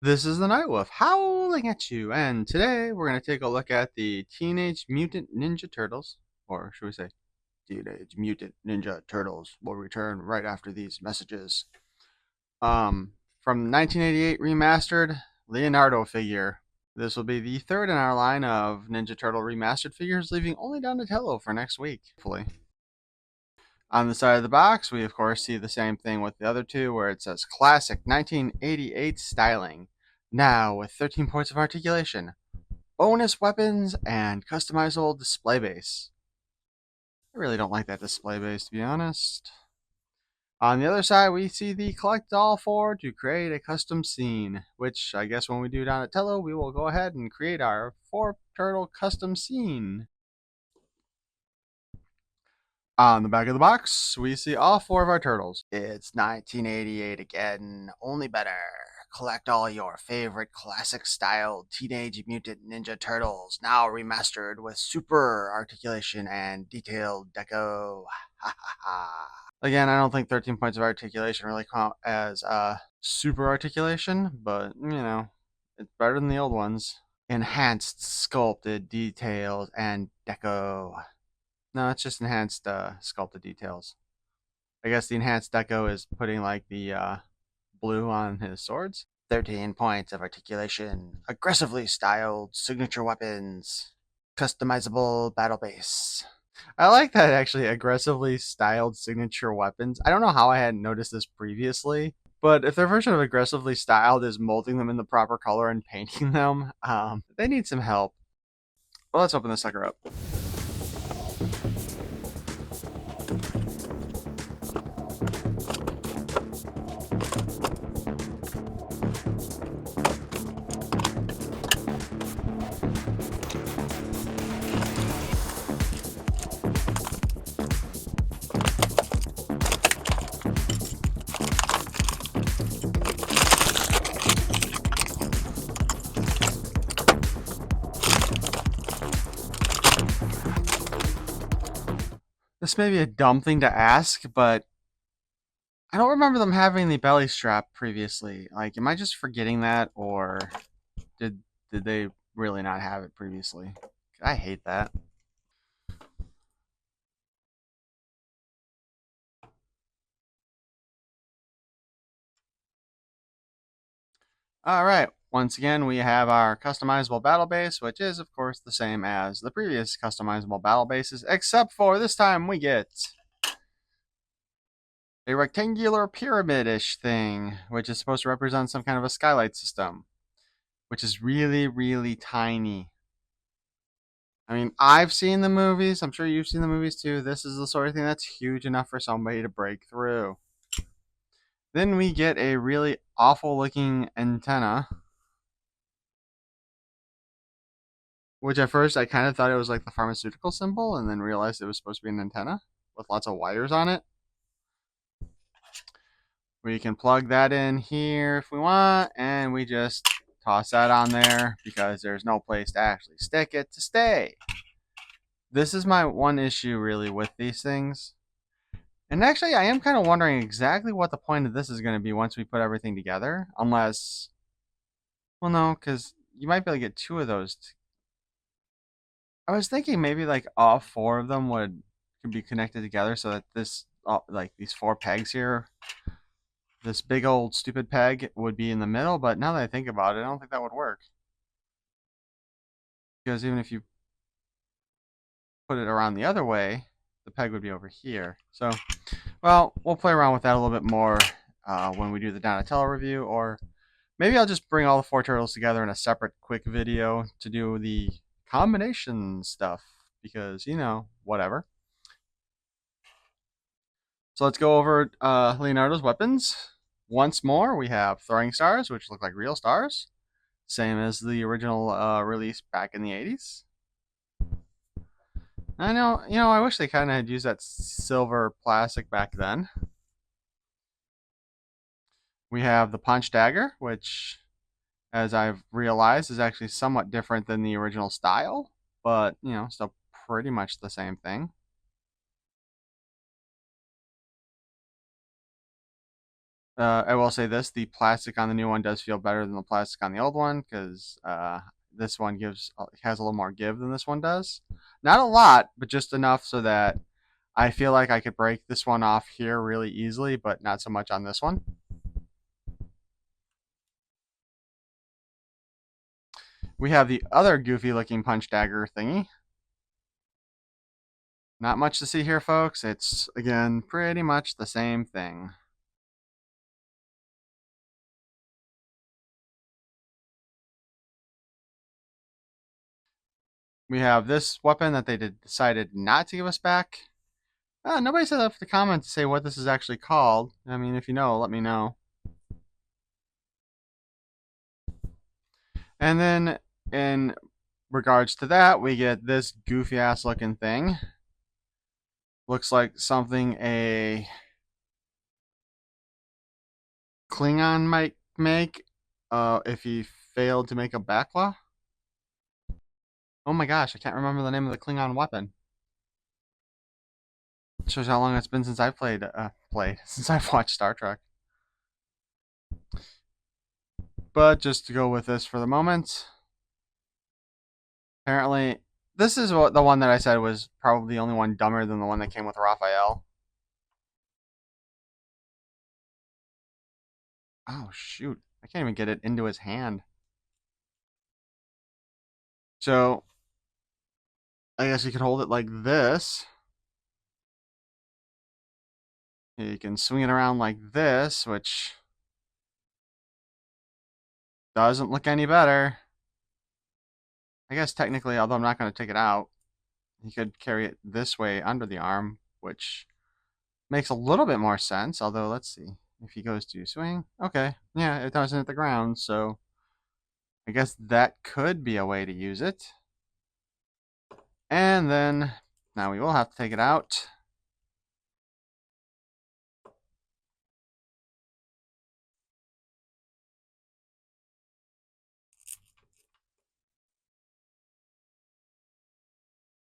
This is the Nightwolf howling at you, and today we're going to take a look at the Teenage Mutant Ninja Turtles, or should we say Teenage Mutant Ninja Turtles will return right after these messages. From 1988 remastered Leonardo figure. This will be the third in our line of Ninja Turtle remastered figures, leaving only Donatello for next week, hopefully. On the side of the box, we of course see the same thing with the other two, where it says Classic 1988 Styling. Now with 13 points of articulation, bonus weapons, and customizable display base. I really don't like that display base, to be honest. On the other side, we see the collect all four to create a custom scene, which I guess when we do Donatello, we will go ahead and create our 4 turtle custom scene. On the back of the box, we see all 4 of our turtles. It's 1988 again, only better. Collect all your favorite classic style Teenage Mutant Ninja Turtles, now remastered with super articulation and detailed deco. Ha ha ha. Again, I don't think 13 points of articulation really count as super articulation, but it's better than the old ones. Enhanced sculpted details and deco. No, it's just enhanced sculpted details. I guess the enhanced deco is putting like the blue on his swords. 13 points of articulation, aggressively styled signature weapons, customizable battle base. I like that actually, aggressively styled signature weapons. I don't know how I hadn't noticed this previously, but if their version of aggressively styled is molding them in the proper color and painting them, they need some help. Well, let's open this sucker up. This may be a dumb thing to ask, but I don't remember them having the belly strap previously. Like, am I just forgetting that, or did did they really not have it previously? I hate that. All right. Once again, we have our customizable battle base, which is, of course, the same as the previous customizable battle bases, except for this time we get a rectangular pyramid-ish thing, which is supposed to represent some kind of a skylight system, which is really, really tiny. I mean, I've seen the movies. I'm sure you've seen the movies too. This is the sort of thing that's huge enough for somebody to break through. Then we get a really awful looking antenna, which at first I kind of thought it was like the pharmaceutical symbol and then realized it was supposed to be an antenna with lots of wires on it. We can plug that in here if we want, and we just toss that on there because there's no place to actually stick it to stay. This is my one issue really with these things. And actually, I am kind of wondering exactly what the point of this is going to be once we put everything together. Unless, well, no, because you might be able to get 2 of those. I was thinking maybe like all 4 of them could be connected together so that this, like these 4 pegs here, this big old stupid peg would be in the middle. But now that I think about it, I don't think that would work. Because even if you put it around the other way, the peg would be over here. So, well, we'll play around with that a little bit more when we do the Donatello review, or maybe I'll just bring all the 4 turtles together in a separate quick video to do the combination stuff, because, whatever. So let's go over Leonardo's weapons. Once more, we have throwing stars, which look like real stars. Same as the original release back in the 80s. I know, I wish they kind of had used that silver plastic back then. We have the punch dagger, which, as I've realized, is actually somewhat different than the original style, but, still pretty much the same thing. I will say this: the plastic on the new one does feel better than the plastic on the old one because this one has a little more give than this one does. Not a lot, but just enough so that I feel like I could break this one off here really easily, but not so much on this one. We have the other goofy looking punch dagger thingy. Not much to see here, folks. It's, again, pretty much the same thing. We have this weapon that they decided not to give us back. Nobody said left a comment to say what this is actually called. I mean, if you know, let me know. And then, in regards to that, we get this goofy ass looking thing. Looks like something a Klingon might make if he failed to make a Backlaw. Oh my gosh, I can't remember the name of the Klingon weapon. Shows how long it's been since I've since I've watched Star Trek. But just to go with this for the moment, apparently this is the one that I said was probably the only one dumber than the one that came with Raphael. Oh shoot, I can't even get it into his hand. So I guess you could hold it like this. You can swing it around like this, which doesn't look any better. I guess technically, although I'm not going to take it out, you could carry it this way under the arm, which makes a little bit more sense. Although, let's see. If he goes to swing, okay, yeah, it doesn't hit the ground, so I guess that could be a way to use it. And then, now we will have to take it out.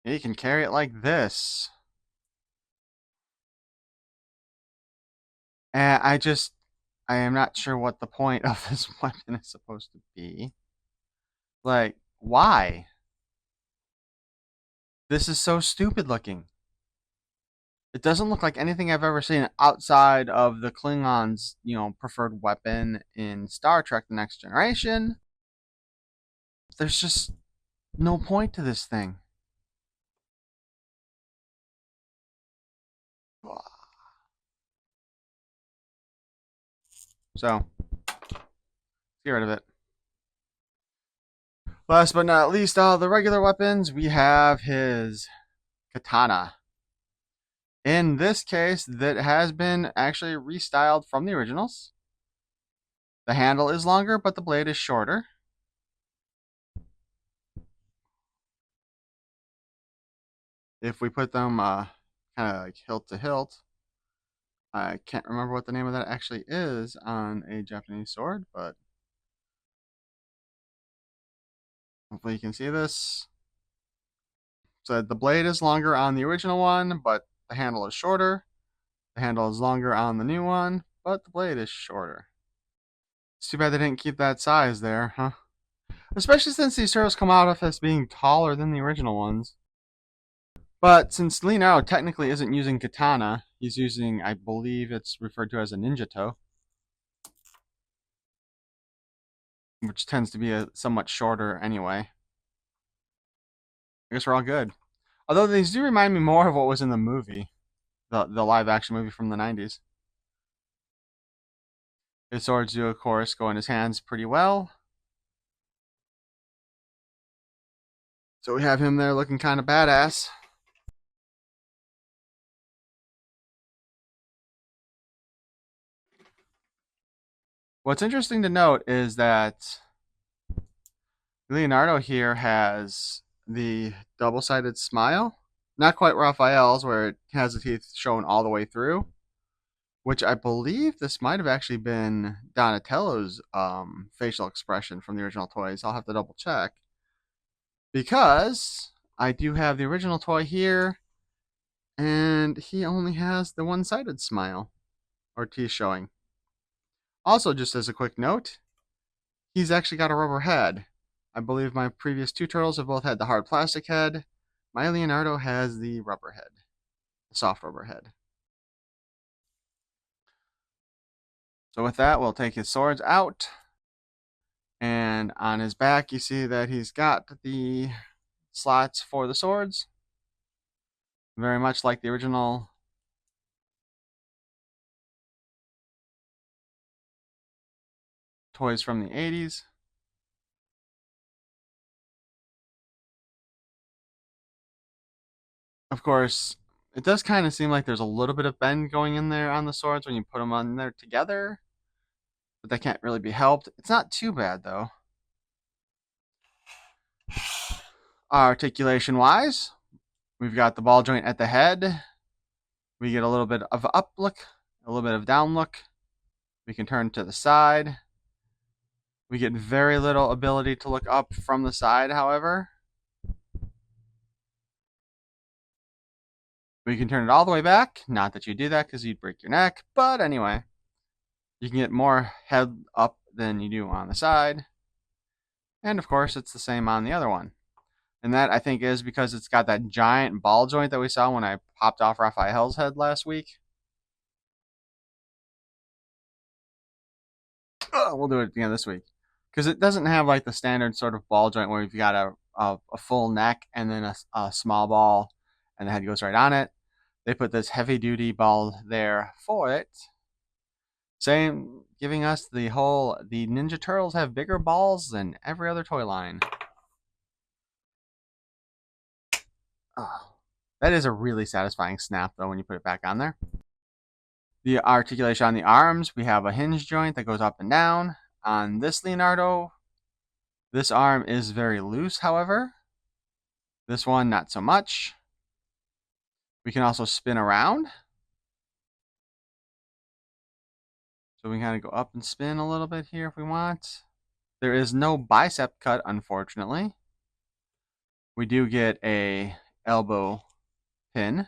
You can carry it like this. And I am not sure what the point of this weapon is supposed to be. Like, why? This is so stupid looking. It doesn't look like anything I've ever seen outside of the Klingons', preferred weapon in Star Trek: The Next Generation. There's just no point to this thing. So, get rid of it. Last but not least, the regular weapons, we have his katana. In this case, that has been actually restyled from the originals. The handle is longer, but the blade is shorter. If we put them kind of like hilt to hilt, I can't remember what the name of that actually is on a Japanese sword, but hopefully you can see this. So the blade is longer on the original one, but the handle is shorter. The handle is longer on the new one, but the blade is shorter. It's too bad they didn't keep that size there, huh? Especially since these turtles come out of as being taller than the original ones. But since Leonardo technically isn't using katana, he's using, I believe it's referred to as a ninja toe, which tends to be a somewhat shorter anyway. I guess we're all good. Although these do remind me more of what was in the movie, the live action movie from the 90s. His swords do, of course, go in his hands pretty well. So we have him there looking kind of badass. What's interesting to note is that Leonardo here has the double-sided smile. Not quite Raphael's, where it has the teeth shown all the way through, which I believe this might have actually been Donatello's facial expression from the original toys. I'll have to double check. Because I do have the original toy here, and he only has the one-sided smile, or teeth showing. Also, just as a quick note, he's actually got a rubber head. I believe my previous two turtles have both had the hard plastic head. My Leonardo has the rubber head, the soft rubber head. So with that, we'll take his swords out. And on his back, you see that he's got the slots for the swords. Very much like the original toys from the 80s. Of course, it does kind of seem like there's a little bit of bend going in there on the swords when you put them on there together, but that can't really be helped. It's not too bad though. Articulation wise, we've got the ball joint at the head. We get a little bit of up look, a little bit of down look. We can turn to the side. We get very little ability to look up from the side, however. We can turn it all the way back. Not that you do that because you'd break your neck, but anyway. You can get more head up than you do on the side. And of course, it's the same on the other one. And that, I think, is because it's got that giant ball joint that we saw when I popped off Raphael's head last week. We'll do it again this week. Because it doesn't have like the standard sort of ball joint where you've got a full neck and then a small ball and the head goes right on it. They put this heavy duty ball there for it. Same, giving us the Ninja Turtles have bigger balls than every other toy line. Oh, that is a really satisfying snap though when you put it back on there. The articulation on the arms, we have a hinge joint that goes up and down. On this Leonardo, this arm is very loose, however. This one, not so much. We can also spin around. So we can kind of go up and spin a little bit here if we want. There is no bicep cut, unfortunately. We do get a elbow pin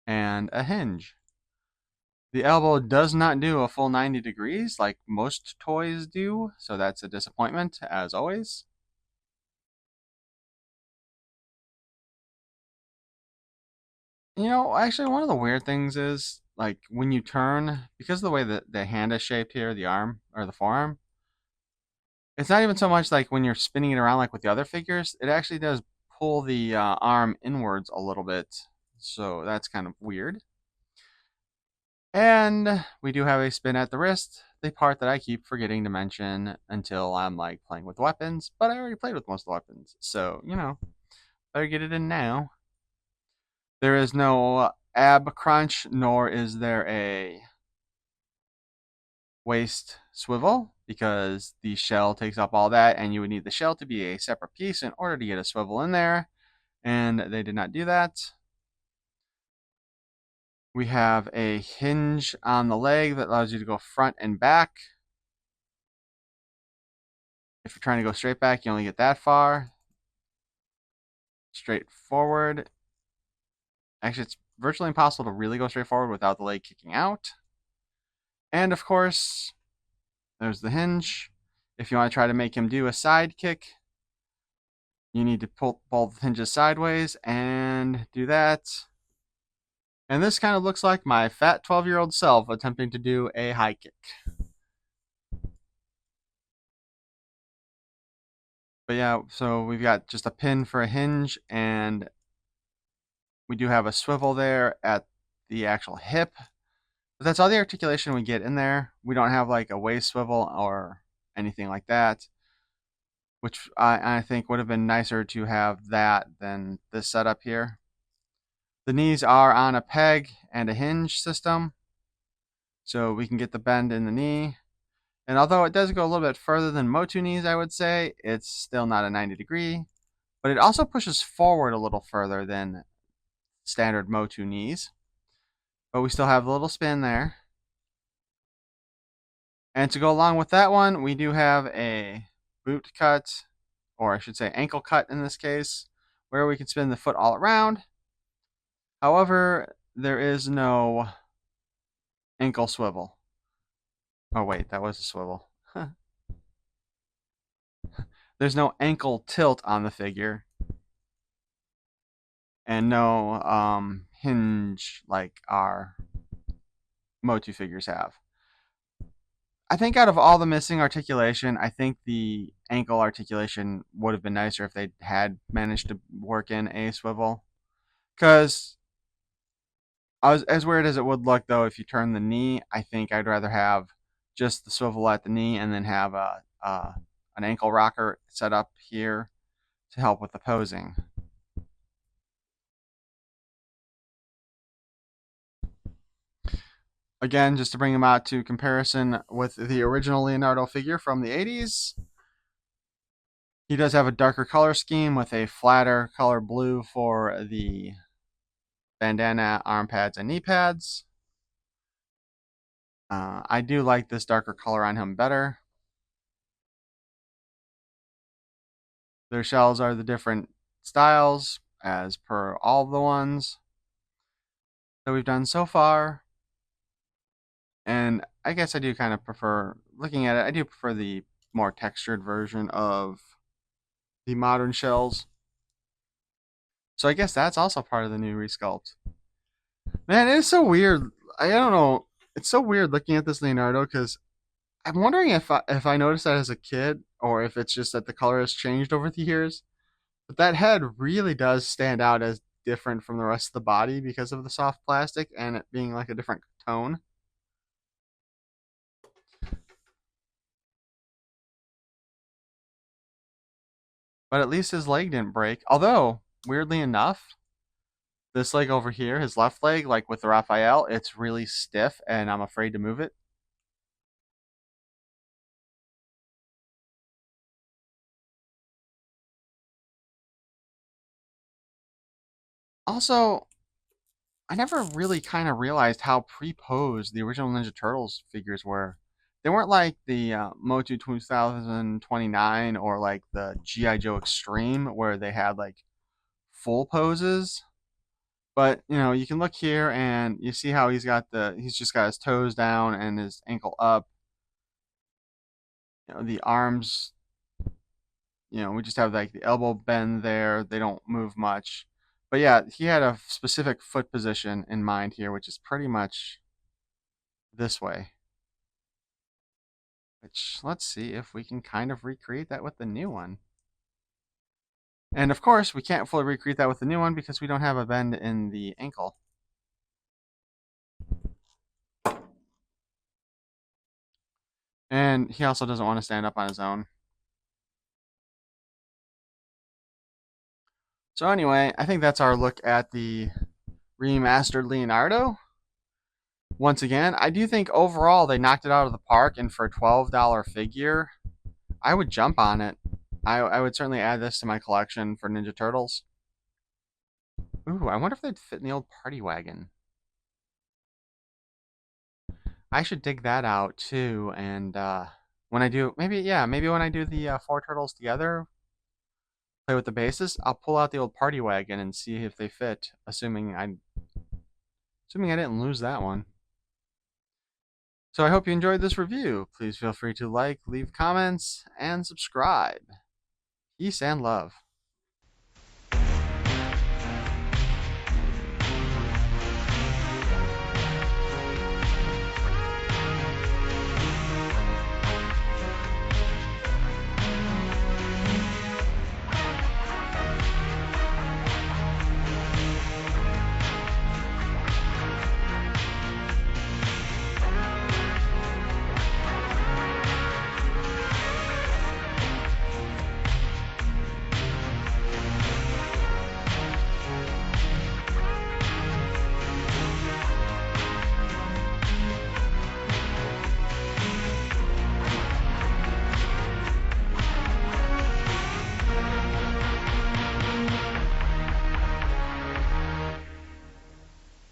and a hinge. The elbow does not do a full 90 degrees like most toys do, so that's a disappointment, as always. You know, actually, one of the weird things is, like, when you turn, because of the way that the hand is shaped here, the arm, or the forearm, it's not even so much like when you're spinning it around like with the other figures, it actually does pull the arm inwards a little bit, so that's kind of weird. And we do have a spin at the wrist, the part that I keep forgetting to mention until I'm like playing with weapons, but I already played with most of the weapons, so, you know, better get it in now. There is no ab crunch, nor is there a waist swivel, because the shell takes up all that, and you would need the shell to be a separate piece in order to get a swivel in there, and they did not do that. We have a hinge on the leg that allows you to go front and back. If you're trying to go straight back, you only get that far. Straight forward. Actually, it's virtually impossible to really go straight forward without the leg kicking out. And of course, there's the hinge. If you want to try to make him do a side kick, you need to pull both hinges sideways and do that. And this kind of looks like my fat 12-year-old self attempting to do a high kick. But yeah, so we've got just a pin for a hinge, and we do have a swivel there at the actual hip. But that's all the articulation we get in there. We don't have like a waist swivel or anything like that, which I think would have been nicer to have that than this setup here. The knees are on a peg and a hinge system, so we can get the bend in the knee. And although it does go a little bit further than Motu knees, I would say, it's still not a 90 degree. But it also pushes forward a little further than standard Motu knees. But we still have a little spin there. And to go along with that one, we do have a boot cut, or I should say ankle cut in this case, where we can spin the foot all around. However, there is no ankle swivel. Oh wait, that was a swivel. There's no ankle tilt on the figure, and no hinge like our Motu figures have. I think out of all the missing articulation, I think the ankle articulation would have been nicer if they had managed to work in a swivel. Because as weird as it would look, though, if you turn the knee, I think I'd rather have just the swivel at the knee and then have an ankle rocker set up here to help with the posing. Again, just to bring him out to comparison with the original Leonardo figure from the 80s, he does have a darker color scheme with a flatter color blue for the bandana, arm pads, and knee pads. I do like this darker color on him better. Their shells are the different styles as per all of the ones that we've done so far. And I guess I do kind of prefer, looking at it, I do prefer the more textured version of the modern shells. So I guess that's also part of the new resculpt. Man, it is so weird. I don't know. It's so weird looking at this Leonardo because I'm wondering if I noticed that as a kid or if it's just that the color has changed over the years. But that head really does stand out as different from the rest of the body because of the soft plastic and it being like a different tone. But at least his leg didn't break. Although, weirdly enough, this leg over here, his left leg, like with the Raphael, it's really stiff and I'm afraid to move it. Also, I never really kind of realized how pre-posed the original Ninja Turtles figures were. They weren't like the Motu 2029 or like the G.I. Joe Extreme where they had like full poses. But you can look here and you see how he's just got his toes down and his ankle up. The arms, we just have like the elbow bend there. They don't move much. But yeah, he had a specific foot position in mind here, which is pretty much this way. Which, let's see if we can kind of recreate that with the new one. And of course, we can't fully recreate that with the new one because we don't have a bend in the ankle. And he also doesn't want to stand up on his own. So anyway, I think that's our look at the remastered Leonardo. Once again, I do think overall they knocked it out of the park, and for a $12 figure, I would jump on it. I would certainly add this to my collection for Ninja Turtles. Ooh, I wonder if they'd fit in the old party wagon. I should dig that out too, and when I do, maybe when I do the four turtles together, play with the bases, I'll pull out the old party wagon and see if they fit, assuming I didn't lose that one. So I hope you enjoyed this review. Please feel free to like, leave comments, and subscribe. Peace and love.